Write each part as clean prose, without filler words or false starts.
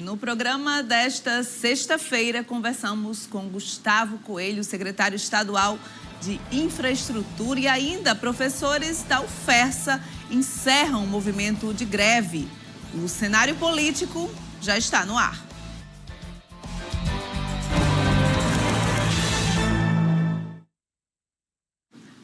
No programa desta sexta-feira, conversamos com Gustavo Coelho, secretário estadual de Infraestrutura, e ainda professores da UFERSA encerram o movimento de greve. O cenário político já está no ar.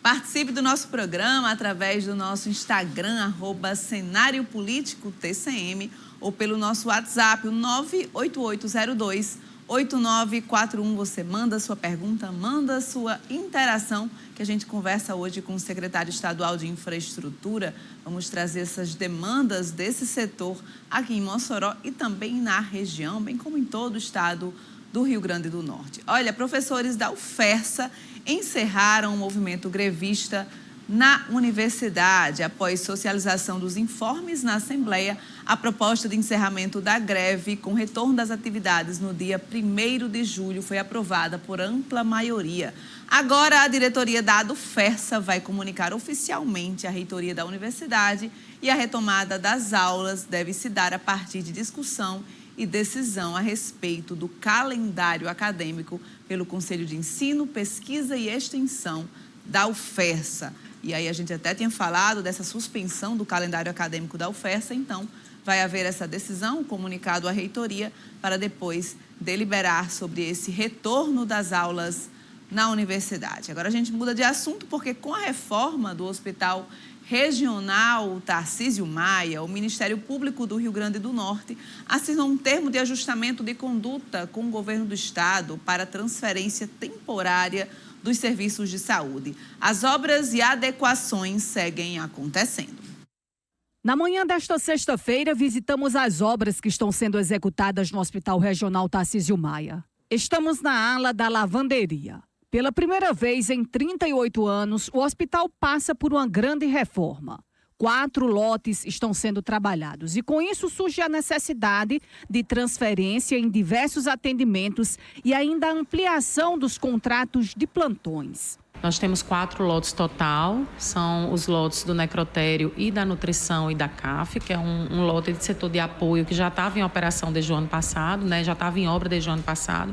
Participe do nosso programa através do nosso Instagram, @CenárioPolíticoTCM, ou pelo nosso WhatsApp, o 98802-8941. Você manda sua pergunta, manda sua interação, que a gente conversa hoje com o secretário estadual de Infraestrutura. Vamos trazer essas demandas desse setor aqui em Mossoró e também na região, bem como em todo o estado do Rio Grande do Norte. Olha, professores da UFERSA encerraram o movimento grevista na universidade. Após socialização dos informes na Assembleia, a proposta de encerramento da greve com retorno das atividades no dia 1º de julho foi aprovada por ampla maioria. Agora, a diretoria da UFERSA vai comunicar oficialmente à reitoria da universidade e a retomada das aulas deve se dar a partir de discussão e decisão a respeito do calendário acadêmico pelo Conselho de Ensino, Pesquisa e Extensão da UFERSA. E aí a gente até tinha falado dessa suspensão do calendário acadêmico da UFERSA, então vai haver essa decisão, um comunicado à reitoria, para depois deliberar sobre esse retorno das aulas na universidade. Agora a gente muda de assunto porque com a reforma do Hospital Regional Tarcísio Maia, o Ministério Público do Rio Grande do Norte assinou um termo de ajustamento de conduta com o governo do estado para transferência temporária dos serviços de saúde. As obras e adequações seguem acontecendo. Na manhã desta sexta-feira, visitamos as obras que estão sendo executadas no Hospital Regional Tarcísio Maia. Estamos na ala da lavanderia. Pela primeira vez em 38 anos, o hospital passa por uma grande reforma. 4 lotes estão sendo trabalhados e com isso surge a necessidade de transferência em diversos atendimentos e ainda a ampliação dos contratos de plantões. Nós temos 4 lotes total, são os lotes do necrotério e da nutrição e da CAF, que é um lote de setor de apoio que já estava em operação desde o ano passado, já estava em obra desde o ano passado.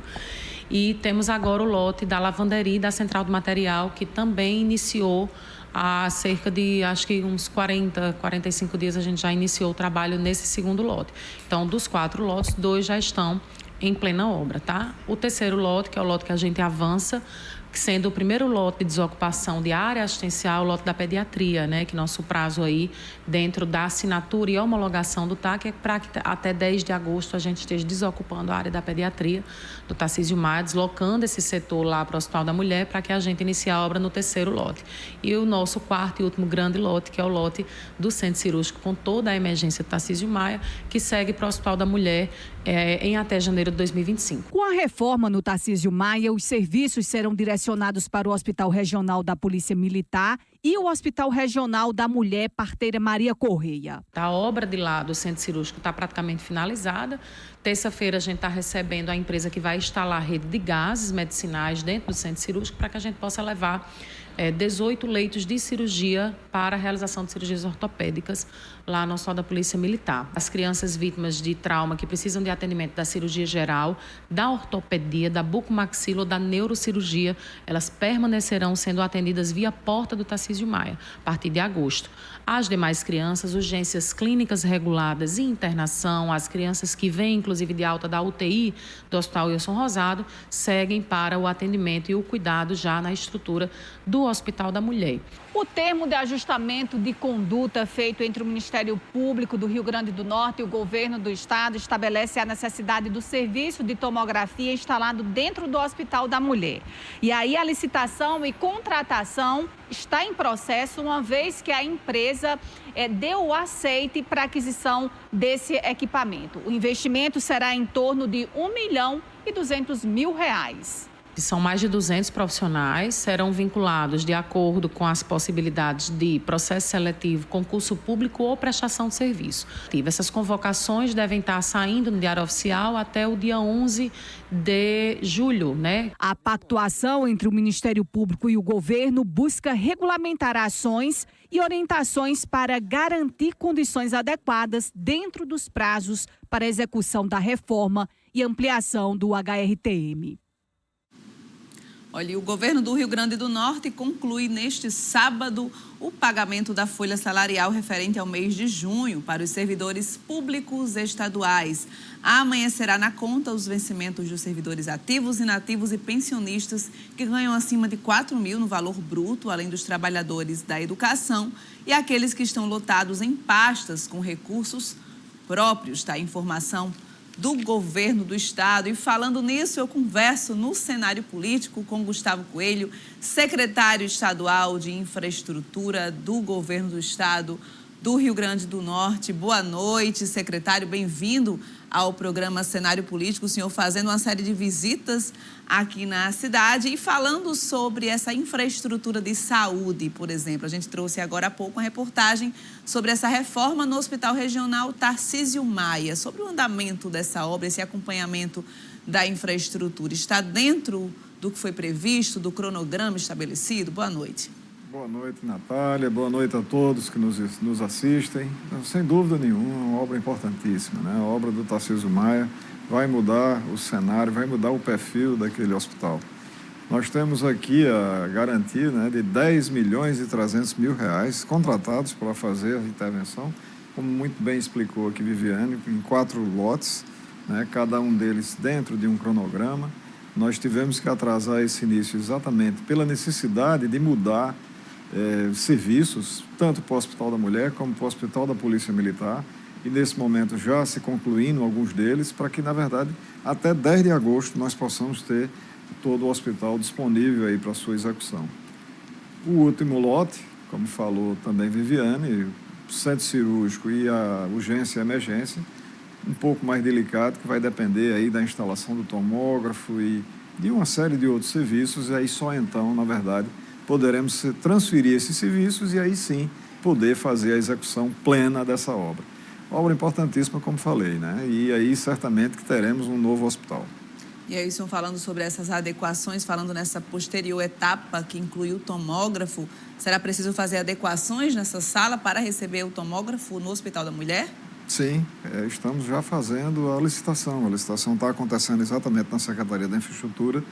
E temos agora o lote da lavanderia e da central de material, que também iniciou há cerca de, acho que uns 45 dias a gente já iniciou o trabalho nesse segundo lote. Então, dos 4 lotes, 2 já estão em plena obra, tá? O terceiro lote, que é o lote que a gente avança, sendo o primeiro lote de desocupação de área assistencial, o lote da pediatria, que nosso prazo aí, dentro da assinatura e homologação do TAC, é para que até 10 de agosto a gente esteja desocupando a área da pediatria do Tarcísio Maia, deslocando esse setor lá para o Hospital da Mulher, para que a gente inicie a obra no terceiro lote. E o nosso quarto e último grande lote, que é o lote do Centro Cirúrgico, com toda a emergência do Tarcísio Maia, que segue para o Hospital da Mulher em até janeiro de 2025. Com a reforma no Tarcísio Maia, os serviços serão direcionados para o Hospital Regional da Polícia Militar e o Hospital Regional da Mulher Parteira Maria Correia. A obra de lá do Centro Cirúrgico está praticamente finalizada. Terça-feira a gente está recebendo a empresa que vai instalar a rede de gases medicinais dentro do Centro Cirúrgico para que a gente possa levar 18 leitos de cirurgia para a realização de cirurgias ortopédicas lá no Hospital da Polícia Militar. As crianças vítimas de trauma que precisam de atendimento da cirurgia geral, da ortopedia, da bucomaxilo ou da neurocirurgia, elas permanecerão sendo atendidas via porta do Tarcísio Maia, a partir de agosto. As demais crianças, urgências clínicas reguladas e internação, as crianças que vêm, inclusive, de alta da UTI do Hospital Wilson Rosado, seguem para o atendimento e o cuidado já na estrutura do Hospital da Mulher. O termo de ajustamento de conduta feito entre o Ministério Público do Rio Grande do Norte e o governo do estado estabelece a necessidade do serviço de tomografia instalado dentro do Hospital da Mulher. E aí a licitação e contratação está em processo, uma vez que a empresa deu o aceite para a aquisição desse equipamento. O investimento será em torno de R$ 1.200.000. São mais de 200 profissionais, serão vinculados de acordo com as possibilidades de processo seletivo, concurso público ou prestação de serviço. Essas convocações devem estar saindo no Diário Oficial até o dia 11 de julho, né? A pactuação entre o Ministério Público e o governo busca regulamentar ações e orientações para garantir condições adequadas dentro dos prazos para a execução da reforma e ampliação do HRTM. Olha, o governo do Rio Grande do Norte conclui neste sábado o pagamento da folha salarial referente ao mês de junho para os servidores públicos estaduais. Amanhecerá na conta os vencimentos dos servidores ativos, inativos e pensionistas que ganham acima de 4 mil no valor bruto, além dos trabalhadores da educação e aqueles que estão lotados em pastas com recursos próprios. Tá? Informação do governo do estado. E falando nisso, eu converso no cenário político com Gustavo Coelho, secretário estadual de infraestrutura do governo do estado do Rio Grande do Norte. Boa noite, secretário, bem-vindo ao programa Cenário Político. O senhor fazendo uma série de visitas aqui na cidade e falando sobre essa infraestrutura de saúde, por exemplo. A gente trouxe agora há pouco uma reportagem sobre essa reforma no Hospital Regional Tarcísio Maia, sobre o andamento dessa obra, esse acompanhamento da infraestrutura. Está dentro do que foi previsto, do cronograma estabelecido? Boa noite. Boa noite, Natália. Boa noite a todos que nos assistem. Sem dúvida nenhuma, uma obra importantíssima, né? A obra do Tarcísio Maia vai mudar o cenário, vai mudar o perfil daquele hospital. Nós temos aqui a garantia, né, de 10 milhões e 300 mil reais contratados para fazer a intervenção, como muito bem explicou aqui Viviane, em 4 lotes, né, cada um deles dentro de um cronograma. Nós tivemos que atrasar esse início exatamente pela necessidade de mudar serviços, tanto para o Hospital da Mulher como para o Hospital da Polícia Militar, e nesse momento já se concluindo alguns deles, para que, na verdade, até 10 de agosto nós possamos ter todo o hospital disponível aí para sua execução. O último lote, como falou também Viviane, o centro cirúrgico e a urgência e emergência, um pouco mais delicado, que vai depender aí da instalação do tomógrafo e de uma série de outros serviços, e aí só então, na verdade, poderemos transferir esses serviços e aí sim poder fazer a execução plena dessa obra. Obra importantíssima, como falei, né? E aí certamente que teremos um novo hospital. E aí, senhor, falando sobre essas adequações, falando nessa posterior etapa que inclui o tomógrafo, será preciso fazer adequações nessa sala para receber o tomógrafo no Hospital da Mulher? Sim, estamos já fazendo a licitação. A licitação está acontecendo exatamente na Secretaria da Infraestrutura,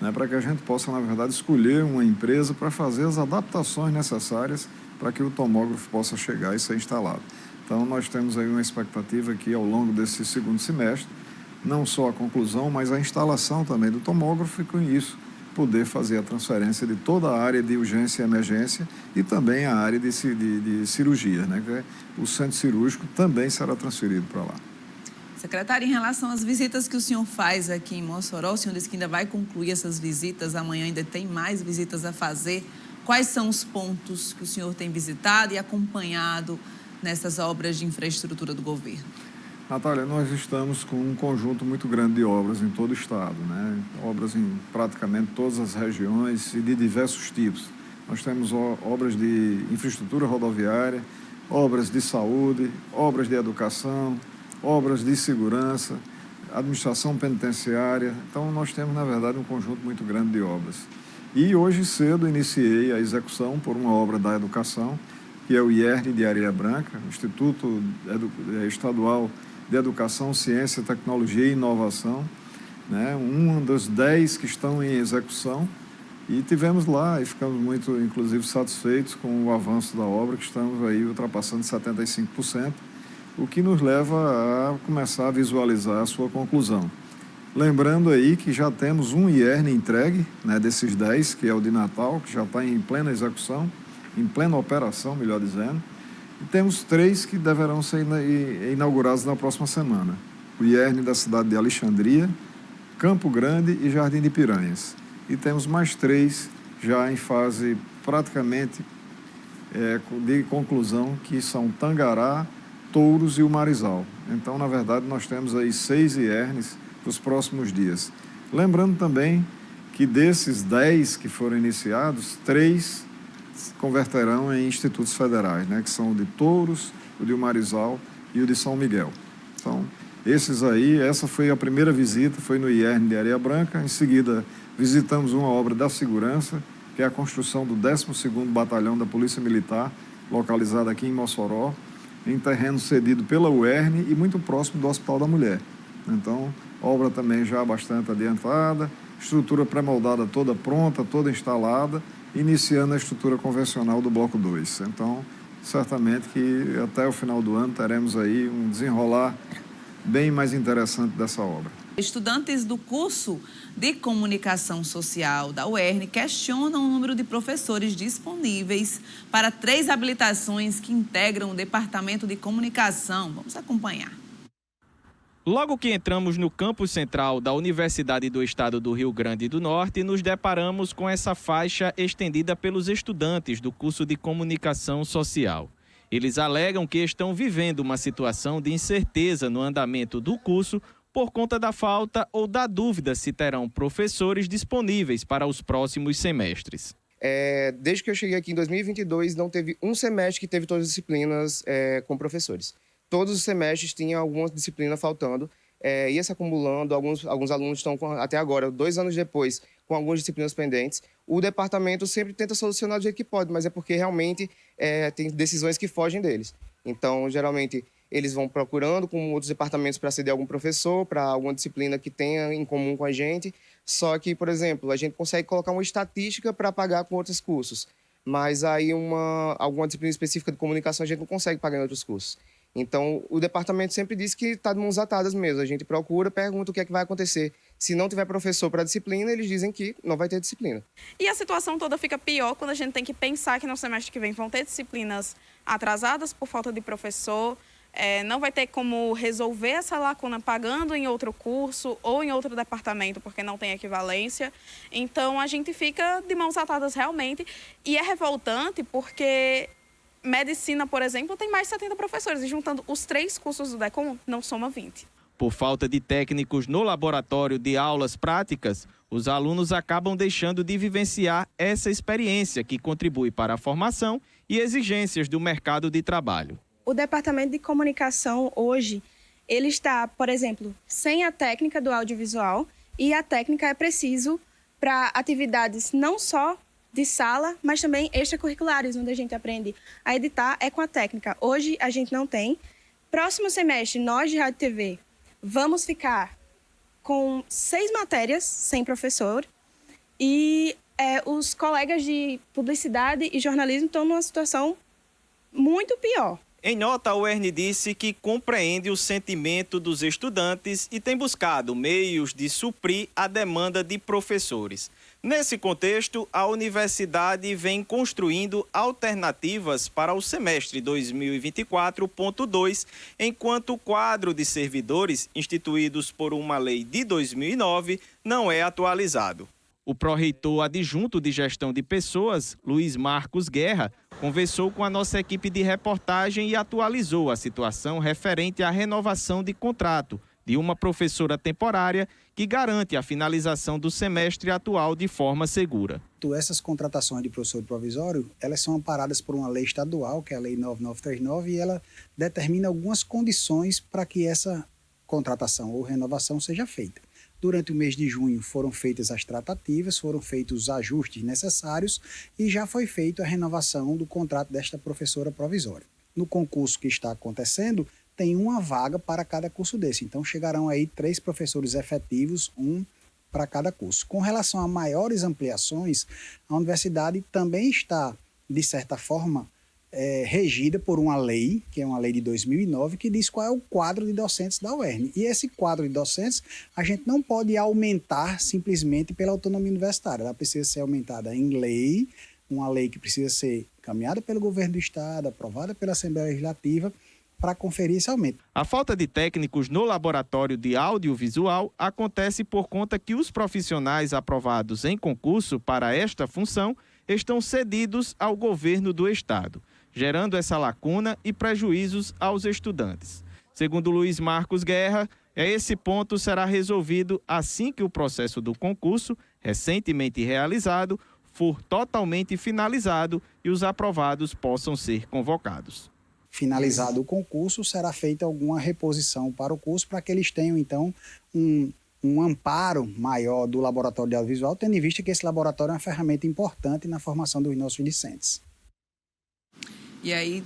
né, para que a gente possa, na verdade, escolher uma empresa para fazer as adaptações necessárias para que o tomógrafo possa chegar e ser instalado. Então, nós temos aí uma expectativa que, ao longo desse segundo semestre, não só a conclusão, mas a instalação também do tomógrafo e, com isso, poder fazer a transferência de toda a área de urgência e emergência e também a área de cirurgia, né? O centro cirúrgico também será transferido para lá. Secretário, em relação às visitas que o senhor faz aqui em Mossoró, o senhor disse que ainda vai concluir essas visitas, amanhã ainda tem mais visitas a fazer. Quais são os pontos que o senhor tem visitado e acompanhado nessas obras de infraestrutura do governo? Natália, nós estamos com um conjunto muito grande de obras em todo o estado, né? Obras em praticamente todas as regiões e de diversos tipos. Nós temos obras de infraestrutura rodoviária, obras de saúde, obras de educação, obras de segurança, administração penitenciária. Então, nós temos, na verdade, um conjunto muito grande de obras. E hoje cedo iniciei a execução por uma obra da educação, que é o IERN de Areia Branca, Instituto Estadual de Educação, Ciência, Tecnologia e Inovação, né? Um dos 10 que estão em execução. E tivemos lá e ficamos muito, inclusive, satisfeitos com o avanço da obra, que estamos aí ultrapassando 75%. O que nos leva a começar a visualizar a sua conclusão. Lembrando aí que já temos um IERN entregue, né, desses 10, que é o de Natal, que já está em plena execução, em plena operação, melhor dizendo. E temos 3 que deverão ser inaugurados na próxima semana. O IERN da cidade de Alexandria, Campo Grande e Jardim de Piranhas. E temos mais 3 já em fase praticamente de conclusão, que são Tangará, Touros e o Marizal. Então, na verdade, nós temos aí 6 IERNs para os próximos dias. Lembrando também que desses 10 que foram iniciados, 3 converterão em institutos federais, né, que são o de Touros, o de Marizal e o de São Miguel. Então, esses aí, essa foi a primeira visita, foi no IERN de Areia Branca. Em seguida, visitamos uma obra da segurança, que é a construção do 12º Batalhão da Polícia Militar, localizado aqui em Mossoró, em terreno cedido pela UERN e muito próximo do Hospital da Mulher. Então, obra também já bastante adiantada, estrutura pré-moldada toda pronta, toda instalada, iniciando a estrutura convencional do Bloco 2. Então, certamente que até o final do ano teremos aí um desenrolar bem mais interessante dessa obra. Estudantes do curso de Comunicação Social da UERN questionam o número de professores disponíveis para 3 habilitações que integram o Departamento de Comunicação. Vamos acompanhar. Logo que entramos no campus central da Universidade do Estado do Rio Grande do Norte, nos deparamos com essa faixa estendida pelos estudantes do curso de Comunicação Social. Eles alegam que estão vivendo uma situação de incerteza no andamento do curso por conta da falta ou da dúvida se terão professores disponíveis para os próximos semestres. Desde que eu cheguei aqui em 2022, não teve um semestre que teve todas as disciplinas com professores. Todos os semestres tinham alguma disciplina faltando, ia se acumulando, alguns alunos estão, até agora, 2 anos depois, com algumas disciplinas pendentes. O departamento sempre tenta solucionar do jeito que pode, mas é porque realmente tem decisões que fogem deles. Então, geralmente, eles vão procurando com outros departamentos para ceder algum professor, para alguma disciplina que tenha em comum com a gente. Só que, por exemplo, a gente consegue colocar uma estatística para pagar com outros cursos, mas aí alguma disciplina específica de comunicação a gente não consegue pagar em outros cursos. Então, o departamento sempre diz que está de mãos atadas mesmo. A gente procura, pergunta o que é que vai acontecer. Se não tiver professor para disciplina, eles dizem que não vai ter disciplina. E a situação toda fica pior quando a gente tem que pensar que no semestre que vem vão ter disciplinas atrasadas por falta de professor. Não vai ter como resolver essa lacuna pagando em outro curso ou em outro departamento, porque não tem equivalência. Então, a gente fica de mãos atadas realmente. E é revoltante porque medicina, por exemplo, tem mais de 70 professores. E juntando os 3 cursos do DECOM, não soma 20. Por falta de técnicos no laboratório de aulas práticas, os alunos acabam deixando de vivenciar essa experiência que contribui para a formação e exigências do mercado de trabalho. O Departamento de Comunicação hoje, ele está, por exemplo, sem a técnica do audiovisual, e a técnica é preciso para atividades não só de sala, mas também extracurriculares, onde a gente aprende a editar, é com a técnica. Hoje a gente não tem. Próximo semestre, nós de Rádio e TV vamos ficar com 6 matérias sem professor e os colegas de publicidade e jornalismo estão numa situação muito pior. Em nota, a UERN disse que compreende o sentimento dos estudantes e tem buscado meios de suprir a demanda de professores. Nesse contexto, a universidade vem construindo alternativas para o semestre 2024.2, enquanto o quadro de servidores instituídos por uma lei de 2009 não é atualizado. O pró-reitor adjunto de gestão de pessoas, Luiz Marcos Guerra, conversou com a nossa equipe de reportagem e atualizou a situação referente à renovação de contrato de uma professora temporária que garante a finalização do semestre atual de forma segura. Essas contratações de professor provisório, elas são amparadas por uma lei estadual, que é a Lei 9939, e ela determina algumas condições para que essa contratação ou renovação seja feita. Durante o mês de junho foram feitas as tratativas, foram feitos os ajustes necessários e já foi feita a renovação do contrato desta professora provisória. No concurso que está acontecendo, tem uma vaga para cada curso desse. Então, chegarão aí 3 professores efetivos, 1 para cada curso. Com relação a maiores ampliações, a universidade também está, de certa forma, regida por uma lei, que é uma lei de 2009, que diz qual é o quadro de docentes da UERN. E esse quadro de docentes, a gente não pode aumentar simplesmente pela autonomia universitária. Ela precisa ser aumentada em lei, uma lei que precisa ser encaminhada pelo governo do Estado, aprovada pela Assembleia Legislativa, para conferir esse aumento. A falta de técnicos no laboratório de audiovisual acontece por conta que os profissionais aprovados em concurso para esta função estão cedidos ao governo do Estado, gerando essa lacuna e prejuízos aos estudantes. Segundo Luiz Marcos Guerra, esse ponto será resolvido assim que o processo do concurso recentemente realizado for totalmente finalizado e os aprovados possam ser convocados. Finalizado o concurso, será feita alguma reposição para o curso para que eles tenham, então, um amparo maior do laboratório de audiovisual, tendo em vista que esse laboratório é uma ferramenta importante na formação dos nossos discentes. E aí,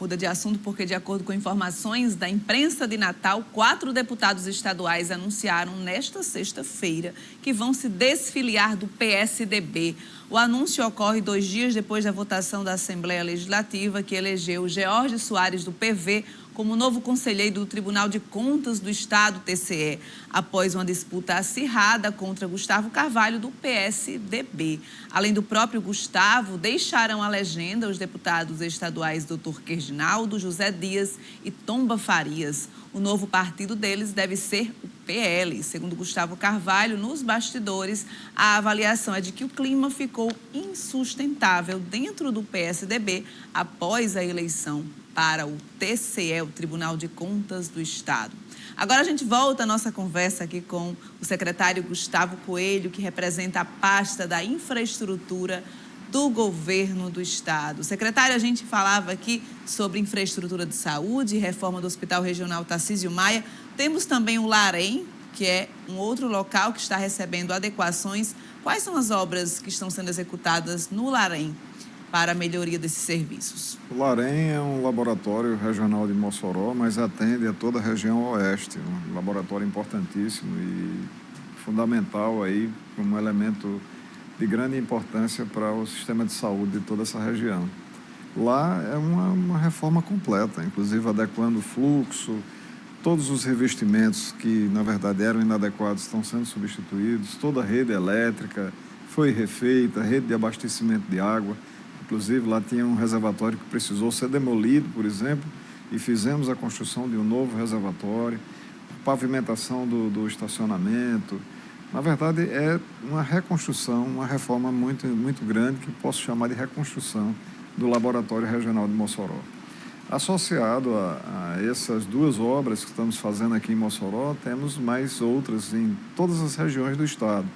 muda de assunto, porque de acordo com informações da imprensa de Natal, 4 deputados estaduais anunciaram nesta sexta-feira que vão se desfiliar do PSDB. O anúncio ocorre 2 dias depois da votação da Assembleia Legislativa, que elegeu George Soares, do PV, como novo conselheiro do Tribunal de Contas do Estado, TCE, após uma disputa acirrada contra Gustavo Carvalho, do PSDB. Além do próprio Gustavo, deixaram a legenda os deputados estaduais Dr. Querdinaldo, José Dias e Tomba Farias. O novo partido deles deve ser o PL. Segundo Gustavo Carvalho, nos bastidores, a avaliação é de que o clima ficou insustentável dentro do PSDB após a eleição para o TCE, o Tribunal de Contas do Estado. Agora a gente volta a nossa conversa aqui com o secretário Gustavo Coelho, que representa a pasta da infraestrutura do governo do Estado. Secretário, a gente falava aqui sobre infraestrutura de saúde, reforma do Hospital Regional Tarcísio Maia. Temos também o Larém, que é um outro local que está recebendo adequações. Quais são as obras que estão sendo executadas no Larém para a melhoria desses serviços? O Larém é um laboratório regional de Mossoró, mas atende a toda a região oeste. Um laboratório importantíssimo e fundamental aí, como elemento de grande importância para o sistema de saúde de toda essa região. Lá é uma reforma completa, inclusive adequando o fluxo, todos os revestimentos que, na verdade, eram inadequados estão sendo substituídos, toda a rede elétrica foi refeita, rede de abastecimento de água. Inclusive, lá tinha um reservatório que precisou ser demolido, por exemplo, e fizemos a construção de um novo reservatório, pavimentação do estacionamento. Na verdade, é uma reconstrução, uma reforma muito, muito grande, que posso chamar de reconstrução do Laboratório Regional de Mossoró. Associado a essas 2 obras que estamos fazendo aqui em Mossoró, temos mais outras em todas as regiões do estado.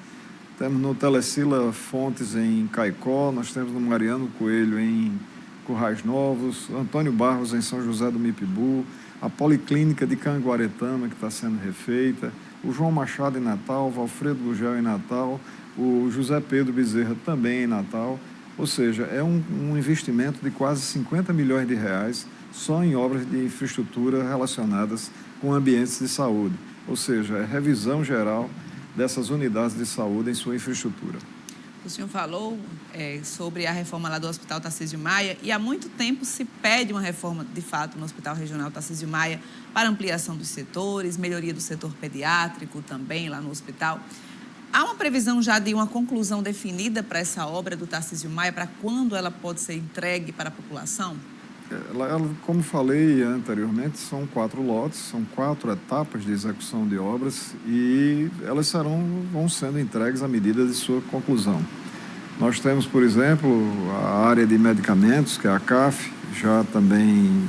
Temos no Telecila Fontes, em Caicó, nós temos no Mariano Coelho, em Currais Novos, Antônio Barros, em São José do Mipibu, a Policlínica de Canguaretama, que está sendo refeita, o João Machado em Natal, o Valfredo Gugel em Natal, o José Pedro Bezerra também em Natal. Ou seja, é um investimento de quase 50 milhões de reais só em obras de infraestrutura relacionadas com ambientes de saúde. Ou seja, é revisão geral dessas unidades de saúde em sua infraestrutura. O senhor falou sobre a reforma lá do Hospital Tarcísio Maia e há muito tempo se pede uma reforma, de fato, no Hospital Regional Tarcísio Maia para ampliação dos setores, melhoria do setor pediátrico também lá no hospital. Há uma previsão já de uma conclusão definida para essa obra do Tarcísio Maia, para quando ela pode ser entregue para a população? Como falei anteriormente, são 4 lotes, são 4 etapas de execução de obras e elas vão sendo entregues à medida de sua conclusão. Nós temos, por exemplo, a área de medicamentos, que é a CAF, já também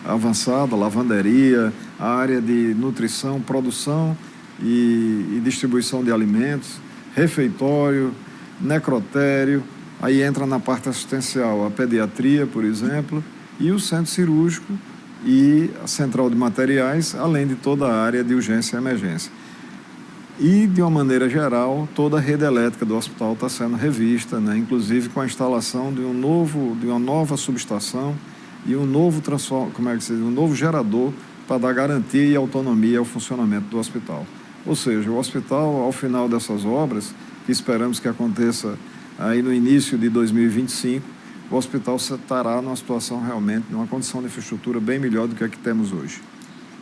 avançada, lavanderia, a área de nutrição, produção e distribuição de alimentos, refeitório, necrotério, aí entra na parte assistencial a pediatria, por exemplo, e o centro cirúrgico e a central de materiais, além de toda a área de urgência e emergência. E, de uma maneira geral, toda a rede elétrica do hospital está sendo revista, né? Inclusive com a instalação de uma nova subestação e um novo gerador para dar garantia e autonomia ao funcionamento do hospital. Ou seja, o hospital, ao final dessas obras, que esperamos que aconteça aí no início de 2025, o hospital estará numa situação realmente, numa condição de infraestrutura bem melhor do que a que temos hoje.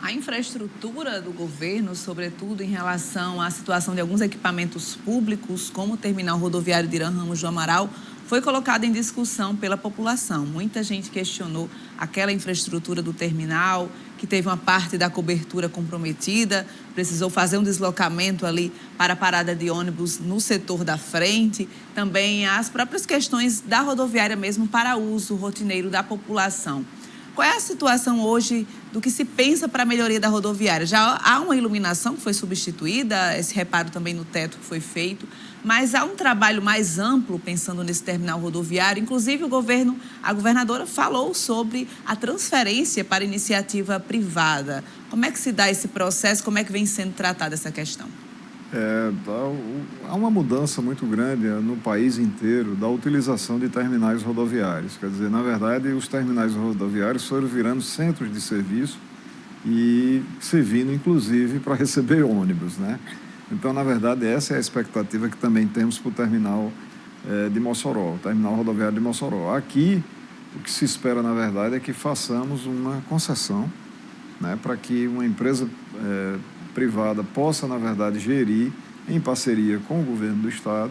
A infraestrutura do governo, sobretudo em relação à situação de alguns equipamentos públicos, como o terminal rodoviário de Irã Ramos do Amaral, foi colocada em discussão pela população. Muita gente questionou aquela infraestrutura do terminal, que teve uma parte da cobertura comprometida, precisou fazer um deslocamento ali para a parada de ônibus no setor da frente, também as próprias questões da rodoviária mesmo para uso rotineiro da população. Qual é a situação hoje do que se pensa para a melhoria da rodoviária. Já há uma iluminação que foi substituída, esse reparo também no teto que foi feito, mas há um trabalho mais amplo pensando nesse terminal rodoviário. Inclusive, a governadora falou sobre a transferência para iniciativa privada. Como é que se dá esse processo? Como é que vem sendo tratada essa questão? Há uma mudança muito grande no país inteiro da utilização de terminais rodoviários. Quer dizer, na verdade, os terminais rodoviários foram virando centros de serviço e servindo, inclusive, para receber ônibus, né? Então, na verdade, essa é a expectativa que também temos para o terminal de Mossoró, o terminal rodoviário de Mossoró. Aqui, o que se espera, na verdade, é que façamos uma concessão, né, para que uma empresa privada possa, na verdade, gerir em parceria com o governo do estado,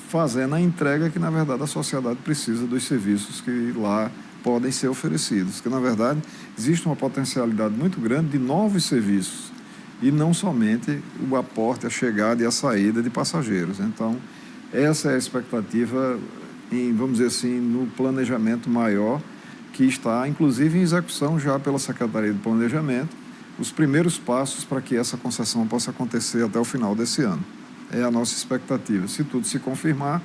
fazendo a entrega que, na verdade, a sociedade precisa dos serviços que lá podem ser oferecidos. Que, na verdade, existe uma potencialidade muito grande de novos serviços e não somente o aporte, a chegada e a saída de passageiros. Então, essa é a expectativa, vamos dizer assim, no planejamento maior, que está, inclusive, em execução já pela Secretaria de Planejamento, os primeiros passos para que essa concessão possa acontecer até o final desse ano. É a nossa expectativa. Se tudo se confirmar,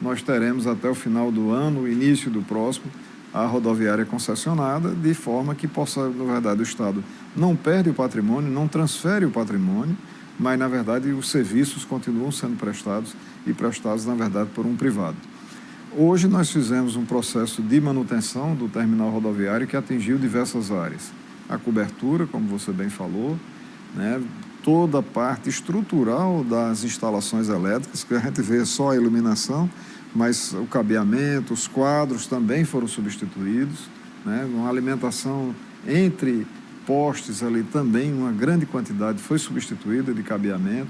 nós teremos até o final do ano, início do próximo, a rodoviária concessionada, de forma que possa, na verdade, o Estado não perde o patrimônio, não transfere o patrimônio, mas, na verdade, os serviços continuam sendo prestados e prestados, na verdade, por um privado. Hoje nós fizemos um processo de manutenção do terminal rodoviário que atingiu diversas áreas. A cobertura, como você bem falou, né? Toda a parte estrutural das instalações elétricas, que a gente vê só a iluminação, mas o cabeamento, os quadros também foram substituídos, né? Uma alimentação entre postes ali também, uma grande quantidade foi substituída de cabeamento,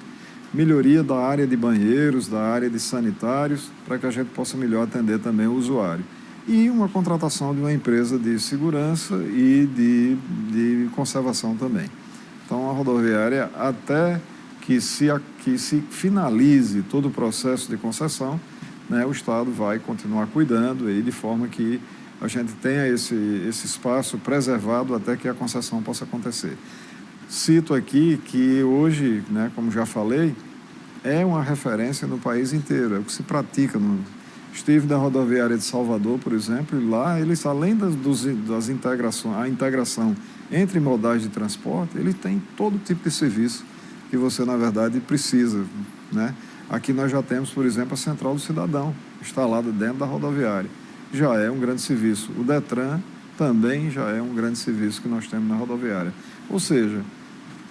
melhoria da área de banheiros, da área de sanitários, para que a gente possa melhor atender também o usuário. E uma contratação de uma empresa de segurança e de conservação também. Então, a rodoviária, até que se finalize todo o processo de concessão, né, o Estado vai continuar cuidando aí, de forma que a gente tenha esse espaço preservado até que a concessão possa acontecer. Cito aqui que hoje, né, como já falei, é uma referência no país inteiro, é o que se pratica no Estive na rodoviária de Salvador, por exemplo, e lá eles, além das integrações, a integração entre modais de transporte, ele tem todo tipo de serviço que você, na verdade, precisa, né? Aqui nós já temos, por exemplo, a Central do Cidadão, instalada dentro da rodoviária. Já é um grande serviço. O Detran também já é um grande serviço que nós temos na rodoviária. Ou seja,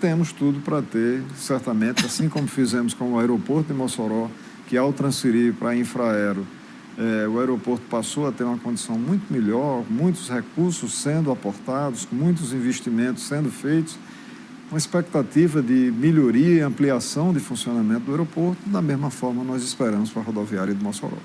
temos tudo para ter, certamente, assim como fizemos com o aeroporto de Mossoró, que ao transferir para a Infraero, o aeroporto passou a ter uma condição muito melhor, muitos recursos sendo aportados, muitos investimentos sendo feitos, uma expectativa de melhoria e ampliação de funcionamento do aeroporto. Da mesma forma, nós esperamos para a rodoviária de Mossoró.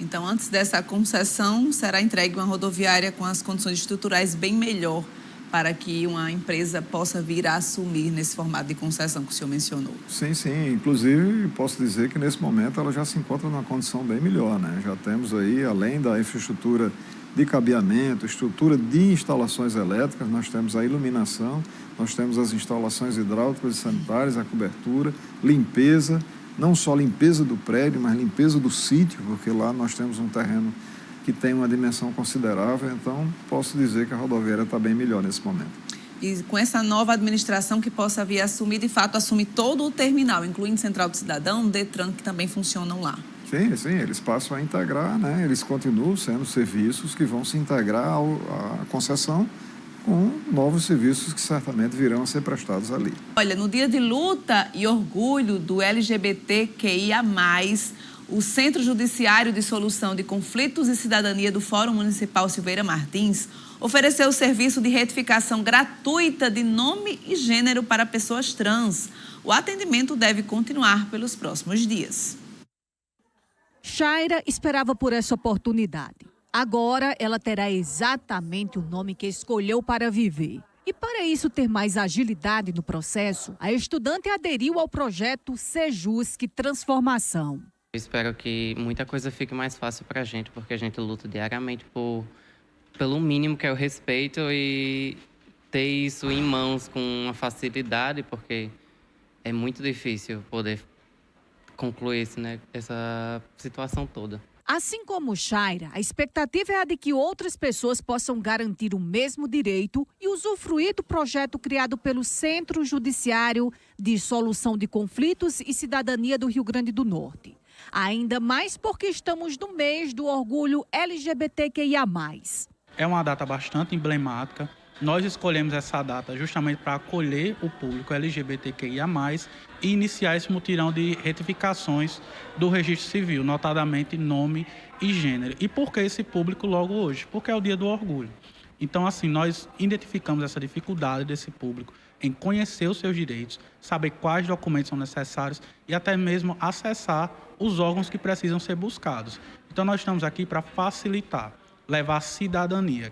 Então, antes dessa concessão, será entregue uma rodoviária com as condições estruturais bem melhor para que uma empresa possa vir a assumir nesse formato de concessão que o senhor mencionou. Sim, sim. Inclusive, posso dizer que nesse momento ela já se encontra numa condição bem melhor, né? Já temos aí, além da infraestrutura de cabeamento, estrutura de instalações elétricas, nós temos a iluminação, nós temos as instalações hidráulicas e sanitárias, a cobertura, limpeza, não só limpeza do prédio, mas limpeza do sítio, porque lá nós temos um terreno que tem uma dimensão considerável, então posso dizer que a rodoviária está bem melhor nesse momento. E com essa nova administração que possa vir assumir, de fato, assumir todo o terminal, incluindo Central do Cidadão, Detran, que também funcionam lá. Sim, sim, eles passam a integrar, né? Eles continuam sendo serviços que vão se integrar à concessão com novos serviços que certamente virão a ser prestados ali. Olha, no dia de luta e orgulho do LGBTQIA+, o Centro Judiciário de Solução de Conflitos e Cidadania do Fórum Municipal Silveira Martins ofereceu o serviço de retificação gratuita de nome e gênero para pessoas trans. O atendimento deve continuar pelos próximos dias. Shaira esperava por essa oportunidade. Agora ela terá exatamente o nome que escolheu para viver. E para isso ter mais agilidade no processo, a estudante aderiu ao projeto Sejusc Transformação. Eu espero que muita coisa fique mais fácil para a gente, porque a gente luta diariamente pelo mínimo, que é o respeito, e ter isso em mãos com uma facilidade, porque é muito difícil poder concluir essa situação toda. Assim como Shaira, a expectativa é a de que outras pessoas possam garantir o mesmo direito e usufruir do projeto criado pelo Centro Judiciário de Solução de Conflitos e Cidadania do Rio Grande do Norte. Ainda mais porque estamos no mês do orgulho LGBTQIA+. É uma data bastante emblemática. Nós escolhemos essa data justamente para acolher o público LGBTQIA+, e iniciar esse mutirão de retificações do registro civil, notadamente nome e gênero. E por que esse público logo hoje? Porque é o Dia do Orgulho. Então, assim, nós identificamos essa dificuldade desse público em conhecer os seus direitos, saber quais documentos são necessários e até mesmo acessar os órgãos que precisam ser buscados. Então, nós estamos aqui para facilitar, levar cidadania,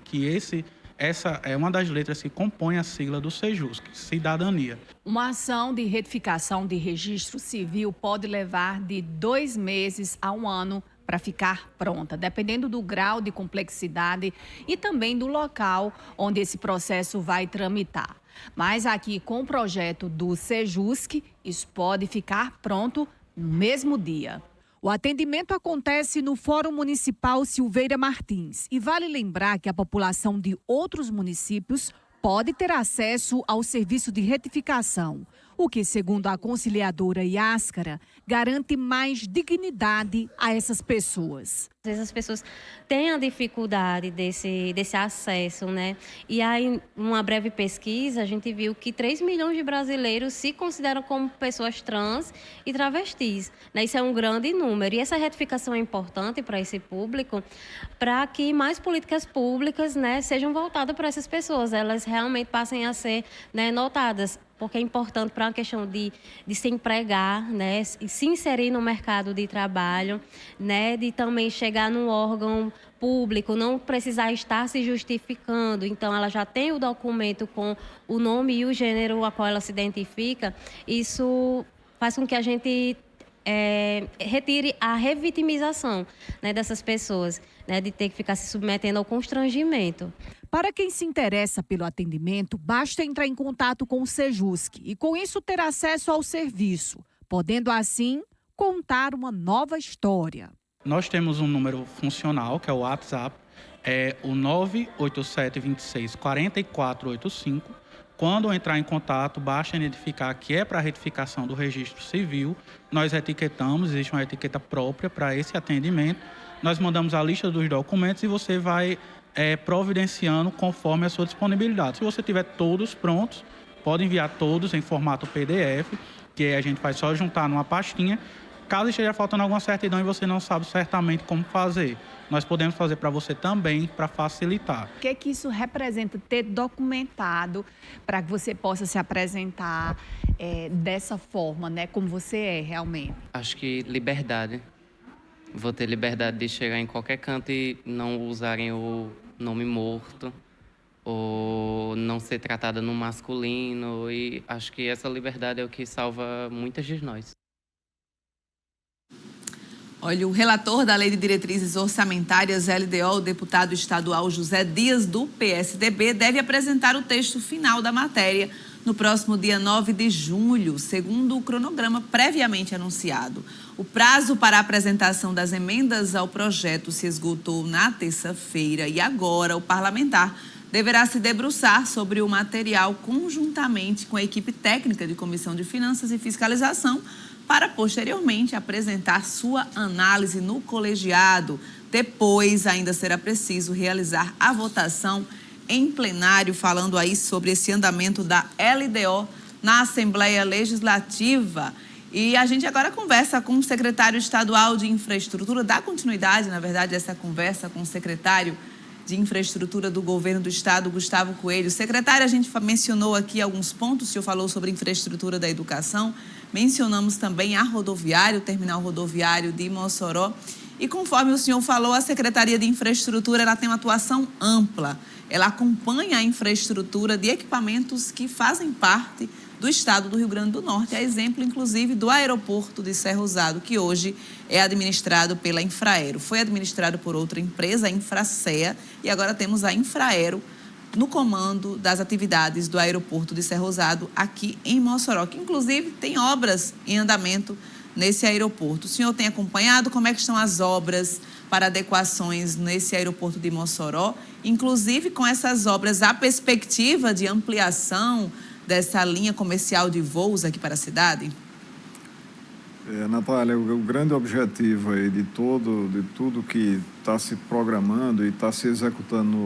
essa é uma das letras que compõe a sigla do Sejusc, cidadania. Uma ação de retificação de registro civil pode levar de 2 meses a 1 ano para ficar pronta, dependendo do grau de complexidade e também do local onde esse processo vai tramitar. Mas aqui, com o projeto do Sejusc, isso pode ficar pronto no mesmo dia. O atendimento acontece no Fórum Municipal Silveira Martins e vale lembrar que a população de outros municípios pode ter acesso ao serviço de retificação, o que, segundo a conciliadora Yáscara, garante mais dignidade a essas pessoas. Às vezes as pessoas têm a dificuldade desse acesso, né? E aí, numa breve pesquisa, a gente viu que 3 milhões de brasileiros se consideram como pessoas trans e travestis, né? Isso é um grande número. E essa retificação é importante para esse público, para que mais políticas públicas, né, sejam voltadas para essas pessoas, elas realmente passem a ser, né, notadas. Porque é importante para uma questão de se empregar, né, e se inserir no mercado de trabalho, né, de também chegar num órgão público, não precisar estar se justificando. Então, ela já tem o documento com o nome e o gênero a qual ela se identifica. Isso faz com que a gente retire a revitimização, né, dessas pessoas, né, de ter que ficar se submetendo ao constrangimento. Para quem se interessa pelo atendimento, basta entrar em contato com o Sejusc e, com isso, ter acesso ao serviço, podendo, assim, contar uma nova história. Nós temos um número funcional, que é o WhatsApp, é o 987264485. Quando entrar em contato, basta identificar que é para a retificação do registro civil. Nós etiquetamos, existe uma etiqueta própria para esse atendimento. Nós mandamos a lista dos documentos e você vai providenciando conforme a sua disponibilidade. Se você tiver todos prontos, pode enviar todos em formato PDF, que a gente vai só juntar numa pastinha. Caso esteja faltando alguma certidão e você não sabe certamente como fazer, nós podemos fazer para você também, para facilitar. O que isso representa ter documentado para que você possa se apresentar dessa forma, né, como você é realmente? Acho que liberdade. Vou ter liberdade de chegar em qualquer canto e não usarem o nome morto ou não ser tratada no masculino. E acho que essa liberdade é o que salva muitas de nós. Olha, o relator da Lei de Diretrizes Orçamentárias, LDO, o deputado estadual José Dias, do PSDB, deve apresentar o texto final da matéria no próximo dia 9 de julho, segundo o cronograma previamente anunciado. O prazo para a apresentação das emendas ao projeto se esgotou na terça-feira e agora o parlamentar deverá se debruçar sobre o material conjuntamente com a equipe técnica de Comissão de Finanças e Fiscalização para, posteriormente, apresentar sua análise no colegiado. Depois, ainda será preciso realizar a votação em plenário, falando aí sobre esse andamento da LDO na Assembleia Legislativa. E a gente agora conversa com o secretário estadual de Infraestrutura, dá continuidade, na verdade, essa conversa com o secretário de Infraestrutura do Governo do Estado, Gustavo Coelho. Secretário, a gente mencionou aqui alguns pontos, o senhor falou sobre infraestrutura da educação, mencionamos também a rodoviária, o terminal rodoviário de Mossoró. E conforme o senhor falou, a Secretaria de Infraestrutura ela tem uma atuação ampla. Ela acompanha a infraestrutura de equipamentos que fazem parte do estado do Rio Grande do Norte, a exemplo, inclusive, do aeroporto de Serra Usado, que hoje é administrado pela Infraero. Foi administrado por outra empresa, a Infracea, e agora temos a Infraero no comando das atividades do aeroporto de Serra Rosado, aqui em Mossoró, que inclusive tem obras em andamento nesse aeroporto. O senhor tem acompanhado como é que estão as obras para adequações nesse aeroporto de Mossoró, inclusive com essas obras, a perspectiva de ampliação dessa linha comercial de voos aqui para a cidade? Natália, o grande objetivo aí de tudo que está se programando e está se executando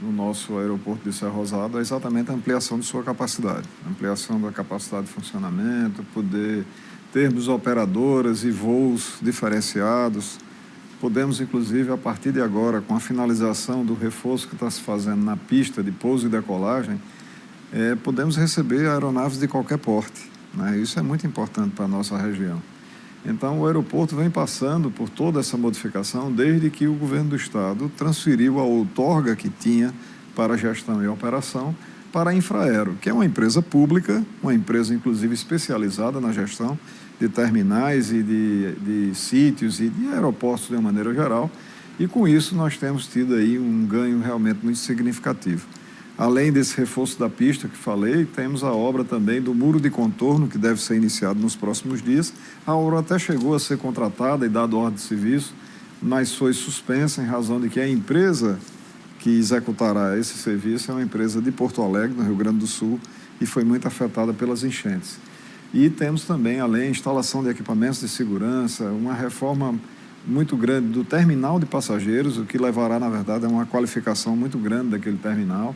no nosso aeroporto de Serra Rosado é exatamente a ampliação de sua capacidade, ampliação da capacidade de funcionamento, poder termos operadoras e voos diferenciados. Podemos, inclusive, a partir de agora, com a finalização do reforço que está se fazendo na pista de pouso e decolagem, podemos receber aeronaves de qualquer porte, né? Isso é muito importante para a nossa região. Então, o aeroporto vem passando por toda essa modificação desde que o governo do estado transferiu a outorga que tinha para a gestão e operação para a Infraero, que é uma empresa pública, uma empresa, inclusive, especializada na gestão de terminais e de sítios e de aeroportos de uma maneira geral. E, com isso, nós temos tido aí um ganho realmente muito significativo. Além desse reforço da pista que falei, temos a obra também do muro de contorno, que deve ser iniciado nos próximos dias. A obra até chegou a ser contratada e dado ordem de serviço, mas foi suspensa em razão de que a empresa que executará esse serviço é uma empresa de Porto Alegre, no Rio Grande do Sul, e foi muito afetada pelas enchentes. E temos também, além, instalação de equipamentos de segurança, uma reforma muito grande do terminal de passageiros, o que levará, na verdade, a uma qualificação muito grande daquele terminal,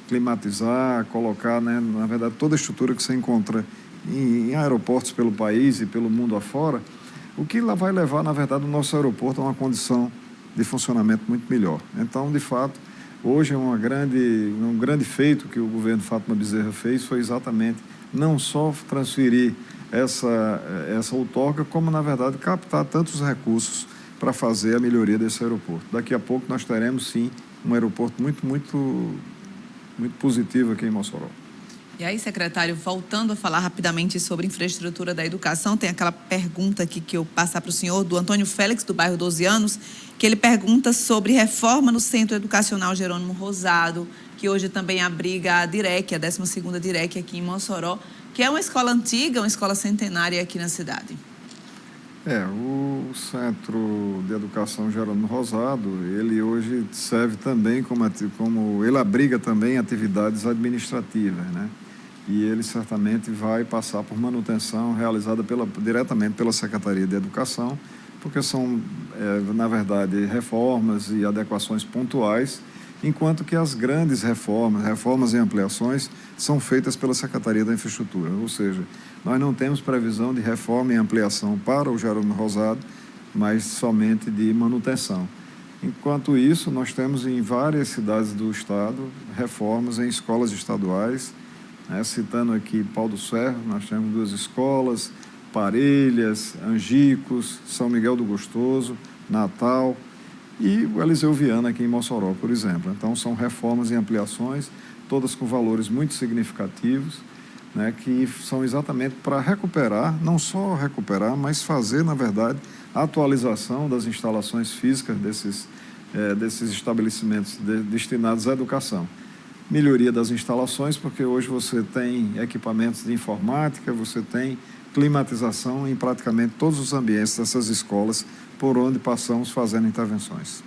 climatizar, colocar, né, na verdade, toda a estrutura que você encontra em aeroportos pelo país e pelo mundo afora, o que vai levar, na verdade, o nosso aeroporto a uma condição de funcionamento muito melhor. Então, de fato, hoje um grande feito que o governo Fátima Bezerra fez foi exatamente não só transferir essa outorga, como, na verdade, captar tantos recursos para fazer a melhoria desse aeroporto. Daqui a pouco nós teremos, sim, um aeroporto muito positivo aqui em Mossoró. E aí, secretário, voltando a falar rapidamente sobre infraestrutura da educação, tem aquela pergunta aqui que eu passar para o senhor, do Antônio Félix, do bairro 12 Anos, que ele pergunta sobre reforma no Centro Educacional Jerônimo Rosado, que hoje também abriga a DIREC, a 12ª DIREC aqui em Mossoró, que é uma escola antiga, uma escola centenária aqui na cidade. O Centro de Educação Jerônimo Rosado, ele hoje serve também como ele abriga também atividades administrativas, né? E ele certamente vai passar por manutenção realizada diretamente pela Secretaria de Educação, porque são, na verdade, reformas e adequações pontuais, enquanto que as grandes reformas e ampliações, são feitas pela Secretaria da Infraestrutura. Ou seja, nós não temos previsão de reforma e ampliação para o Jerônimo Rosado, mas somente de manutenção. Enquanto isso, nós temos em várias cidades do estado reformas em escolas estaduais, né? Citando aqui Pau do Ferro, nós temos 2 escolas, Parelhas, Angicos, São Miguel do Gostoso, Natal e o Eliseu Viana aqui em Mossoró, por exemplo. Então, são reformas e ampliações, todas com valores muito significativos, né, que são exatamente para recuperar, não só recuperar, mas fazer, na verdade, a atualização das instalações físicas desses estabelecimentos destinados à educação. Melhoria das instalações, porque hoje você tem equipamentos de informática, você tem climatização em praticamente todos os ambientes dessas escolas por onde passamos fazendo intervenções.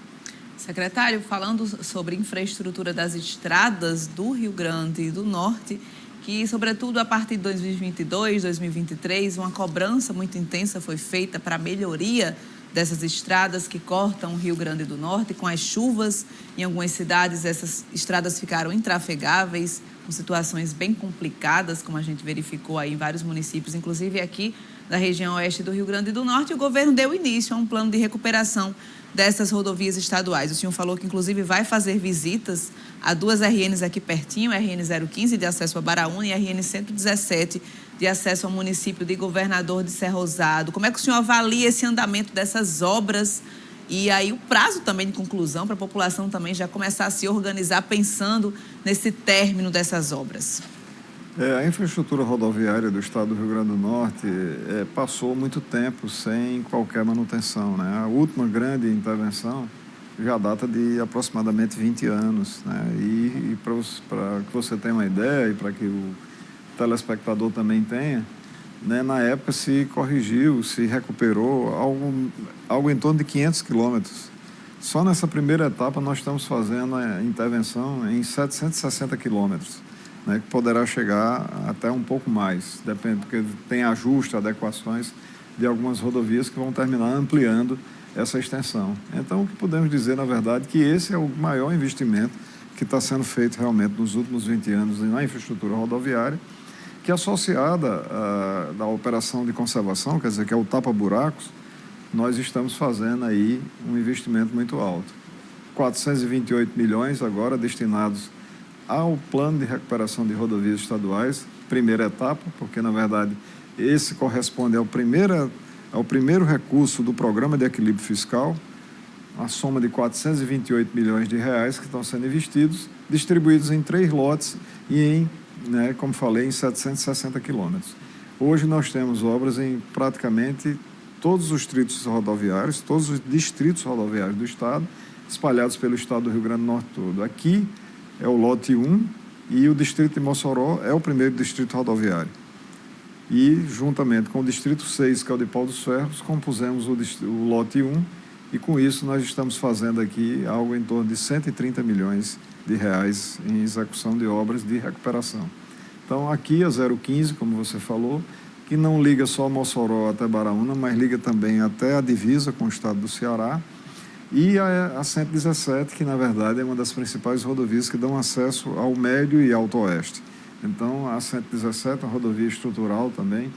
Secretário, falando sobre infraestrutura das estradas do Rio Grande do Norte, que, sobretudo, a partir de 2022, 2023, uma cobrança muito intensa foi feita para a melhoria dessas estradas que cortam o Rio Grande do Norte. Com as chuvas, em algumas cidades, essas estradas ficaram intrafegáveis, com situações bem complicadas, como a gente verificou aí em vários municípios, inclusive aqui da região oeste do Rio Grande do Norte. E o governo deu início a um plano de recuperação dessas rodovias estaduais. O senhor falou que, inclusive, vai fazer visitas a 2 RNs aqui pertinho, RN 015 de acesso a Baraúna e RN 117 de acesso ao município de Governador de Serra Rosado. Como é que o senhor avalia esse andamento dessas obras e aí o prazo também de conclusão para a população também já começar a se organizar pensando nesse término dessas obras? A infraestrutura rodoviária do estado do Rio Grande do Norte passou muito tempo sem qualquer manutenção, né? A última grande intervenção já data de aproximadamente 20 anos, né? E para que você tenha uma ideia e para que o telespectador também tenha, né, na época se corrigiu, se recuperou algo em torno de 500 quilômetros. Só nessa primeira etapa nós estamos fazendo a intervenção em 760 quilômetros, né, que poderá chegar até um pouco mais, depende, porque tem ajuste, adequações de algumas rodovias que vão terminar ampliando essa extensão. Então, o que podemos dizer, na verdade, que esse é o maior investimento que está sendo feito realmente nos últimos 20 anos na infraestrutura rodoviária, que associada à operação de conservação, quer dizer, que é o tapa-buracos, nós estamos fazendo aí um investimento muito alto. 428 milhões agora destinados ao plano de recuperação de rodovias estaduais, primeira etapa, porque, na verdade, esse corresponde ao primeiro recurso do Programa de Equilíbrio Fiscal, a soma de 428 milhões de reais que estão sendo investidos, distribuídos em 3 lotes e em, né, como falei, em 760 quilômetros. Hoje nós temos obras em praticamente todos os distritos rodoviários, todos os distritos rodoviários do Estado, espalhados pelo Estado do Rio Grande do Norte todo. Aqui é o lote 1 e o distrito de Mossoró é o primeiro distrito rodoviário. E, juntamente com o distrito 6, que é o de Pau dos Ferros, compusemos o lote 1 e, com isso, nós estamos fazendo aqui algo em torno de 130 milhões de reais em execução de obras de recuperação. Então, aqui a 015, como você falou, que não liga só Mossoró até Baraúna, mas liga também até a divisa com o estado do Ceará, e a 117, que, na verdade, é uma das principais rodovias que dão acesso ao Médio e Alto Oeste. Então, a 117 é uma rodovia estrutural também,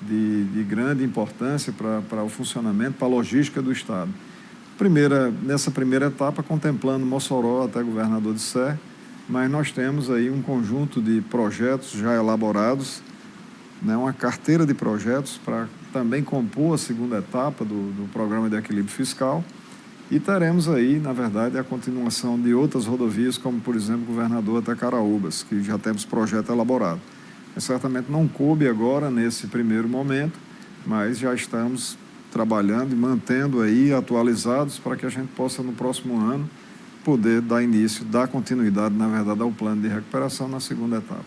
de grande importância para o funcionamento, para a logística do Estado. Nessa primeira etapa, contemplando Mossoró até Governador de Sé, mas nós temos aí um conjunto de projetos já elaborados, né, uma carteira de projetos para também compor a segunda etapa do Programa de Equilíbrio Fiscal, e teremos aí, na verdade, a continuação de outras rodovias, como, por exemplo, Governador até Caraúbas, que já temos projeto elaborado. Certamente não coube agora, nesse primeiro momento, mas já estamos trabalhando e mantendo aí atualizados para que a gente possa, no próximo ano, poder dar continuidade, na verdade, ao plano de recuperação na segunda etapa.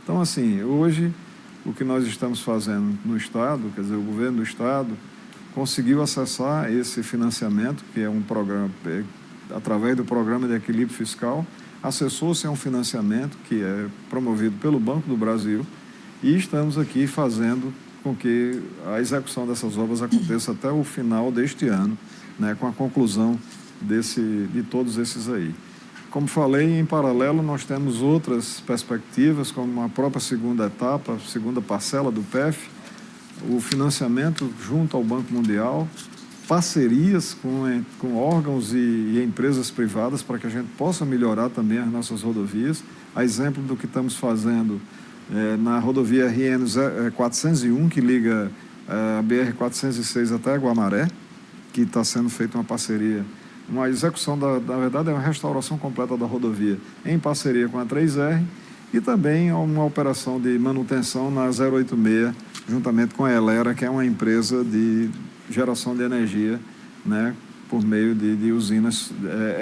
Então, assim, hoje, o que nós estamos fazendo no Estado, quer dizer, o governo do Estado, conseguiu acessar esse financiamento, que é um programa, através do Programa de Equilíbrio Fiscal, acessou-se a um financiamento que é promovido pelo Banco do Brasil, e estamos aqui fazendo com que a execução dessas obras aconteça até o final deste ano, né, com a conclusão de todos esses aí. Como falei, em paralelo, nós temos outras perspectivas, como a própria segunda etapa, segunda parcela do PEF, o financiamento junto ao Banco Mundial, parcerias com órgãos e empresas privadas para que a gente possa melhorar também as nossas rodovias. A exemplo do que estamos fazendo na rodovia RN 401, que liga a BR 406 até Guamaré, que está sendo feita uma parceria, uma execução, na verdade, é uma restauração completa da rodovia em parceria com a 3R, e também uma operação de manutenção na 086, juntamente com a Elera, que é uma empresa de geração de energia, né, por meio de usinas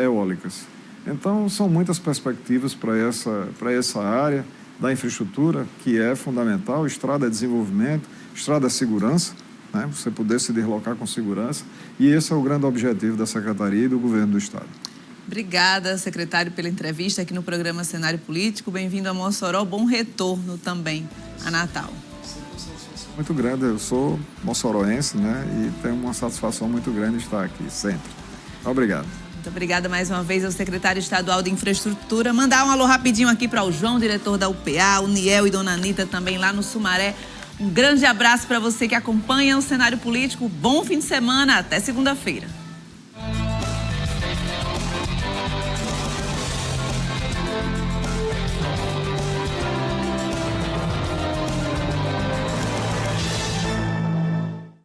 eólicas. Então, são muitas perspectivas para essa área da infraestrutura, que é fundamental. Estrada é desenvolvimento, estrada é segurança, né, você poder se deslocar com segurança, e esse é o grande objetivo da Secretaria e do Governo do Estado. Obrigada, secretário, pela entrevista aqui no programa Cenário Político. Bem-vindo a Mossoró, bom retorno também a Natal. Muito grande, eu sou mossoroense, né, e tenho uma satisfação muito grande estar aqui, sempre. Obrigado. Muito obrigada mais uma vez ao secretário estadual de Infraestrutura. Mandar um alô rapidinho aqui para o João, diretor da UPA, o Niel e Dona Anitta também lá no Sumaré. Um grande abraço para você que acompanha o Cenário Político. Bom fim de semana, até segunda-feira.